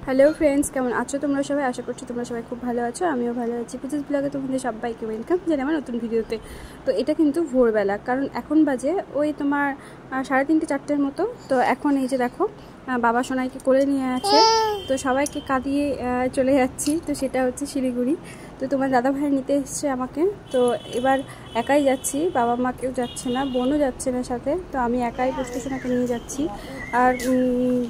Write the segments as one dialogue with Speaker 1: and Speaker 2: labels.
Speaker 1: Hello friends, কেমন আছো তোমরা সবাই? আশা করছি তোমরা সবাই খুব ভালো আছো। আমিও ভালো আছি। পুজোর ব্লগে তোমাদের সবাইকে ওয়েলকাম জানাই আমার নতুন ভিডিওতে। তো এটা কিন্তু ভোরবেলা, কারণ এখন বাজে ওই তোমার 3:30 4টের মতো। তো এখন এই যে দেখো বাবা সোনাইকে কোলে নিয়ে আছে, তো সবাইকে কাঁদিয়ে চলে যাচ্ছি। তো সেটা হচ্ছে শিলিগুড়ি। তো তোমার দাদা ভাই নিতে এসছে আমাকে। তো এবার একাই যাচ্ছি, বাবা মা কেউ যাচ্ছে না, বোনও যাচ্ছে না সাথে। তো আমি একাই পুষ্টি সোনাকে নিয়ে যাচ্ছি। আর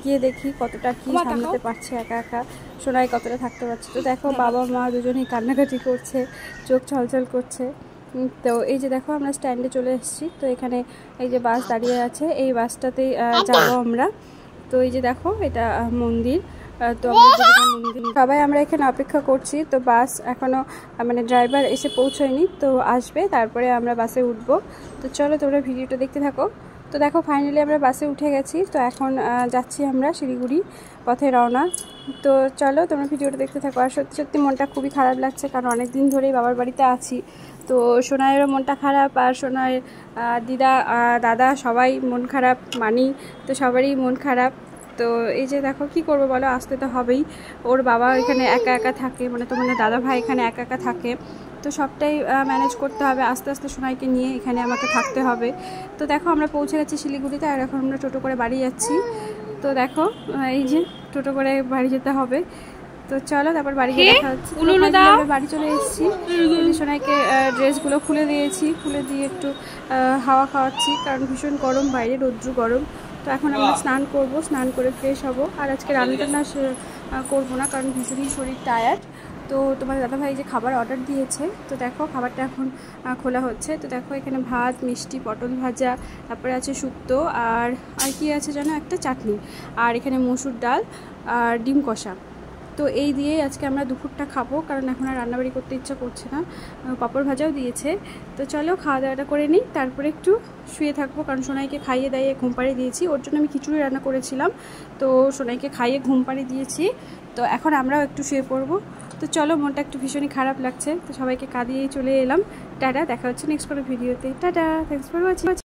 Speaker 1: গিয়ে দেখি কতটা কি সামলাতে পারছে একা একা, সোনাই কতটা থাকতে পারছে। তো দেখো বাবা মা দুজনেই কান্নাকাটি করছে, চোখ ছলছল করছে। তো এই যে দেখো আমরা স্ট্যান্ডে চলে এসেছি। তো এখানে এই যে বাস দাঁড়িয়ে আছে, এই বাসটাতেই যাবো আমরা। তো এই যে দেখো এটা মন্দির। তো সবাই আমরা এখানে অপেক্ষা করছি। তো বাস এখনও মানে ড্রাইভার এসে পৌঁছয়নি, তো আসবে তারপরে আমরা বাসে উঠবো। তো চলো তোমরা ভিডিওটা দেখতে থাকো। তো দেখো ফাইনালি আমরা বাসে উঠে গেছি। তো এখন যাচ্ছি আমরা শিলিগুড়ি পথে রওনা। তো চলো তোমরা ভিডিওটা দেখতে থাকো। আর সত্যি সত্যি মনটা খুবই খারাপ লাগছে, কারণ অনেক দিন ধরেই বাবার বাড়িতে আছি। তো সোনাইয়েরও মনটা খারাপ, আর সোনাইয়ের দিদা দাদা সবাই মন খারাপ, মানি তো সবারই মন খারাপ। তো এই যে দেখো কি করবো বলো, আসতে তো হবেই। ওর বাবা এখানে একা একা থাকে, মানে তোমাদের দাদা ভাই এখানে একা একা থাকে। তো সবটাই ম্যানেজ করতে হবে, আস্তে আস্তে সোনাইকে নিয়ে এখানে আমাকে থাকতে হবে। তো দেখো আমরা পৌঁছে গেছি শিলিগুড়িতে, আর এখন আমরা টোটো করে বাড়ি যাচ্ছি। তো দেখো এই যে টোটো করে বাড়ি যেতে হবে। তো চলো তারপর বাড়ি গিয়ে দেখা হচ্ছে। আমরা বাড়ি চলে এসেছি। সোনাইকে ড্রেসগুলো খুলে দিয়েছি, খুলে দিয়ে একটু হাওয়া খাওয়াচ্ছি, কারণ ভীষণ গরম বাইরে, রৌদ্র গরম। তো এখন আমরা স্নান করব, স্নান করে ফ্রেশ হব। আর আজকে রান্না করবো না, কারণ ভীষণই শরীর টায়ার্ড। তো তোমার দাদাভাই যে খাবার অর্ডার দিয়েছে, তো দেখো খাবারটা এখন খোলা হচ্ছে। তো দেখো এখানে ভাত, মিষ্টি, পটল ভাজা, তারপরে আছে শুক্তো, আর কি আছে যেন একটা চাটনি, আর এখানে মসুর ডাল আর ডিম কষা। তো এই দিয়েই আজকে আমরা দুপুরটা খাবো, কারণ এখন আর রান্নাবাড়ি করতে ইচ্ছা করছে না। পাঁপড় ভাজাও দিয়েছে। তো চলো খাওয়া দাওয়াটা করে নিই, তারপরে একটু শুয়ে থাকবো, কারণ সোনাইকে খাইয়ে দাইয়ে ঘুম পাড়িয়ে দিয়েছি। ওর জন্য আমি খিচুড়ি রান্না করেছিলাম, তো সোনাইকে খাইয়ে ঘুম পাড়িয়ে দিয়েছি। তো এখন আমরাও একটু শুয়ে পড়বো। তো চলো, মনটা একটু ভীষণই খারাপ লাগছে। তো সবাইকে কাঁদিয়েই চলে এলাম। টাটা, দেখা হচ্ছে নেক্সট কোনো ভিডিওতে। Tata, thanks for watching.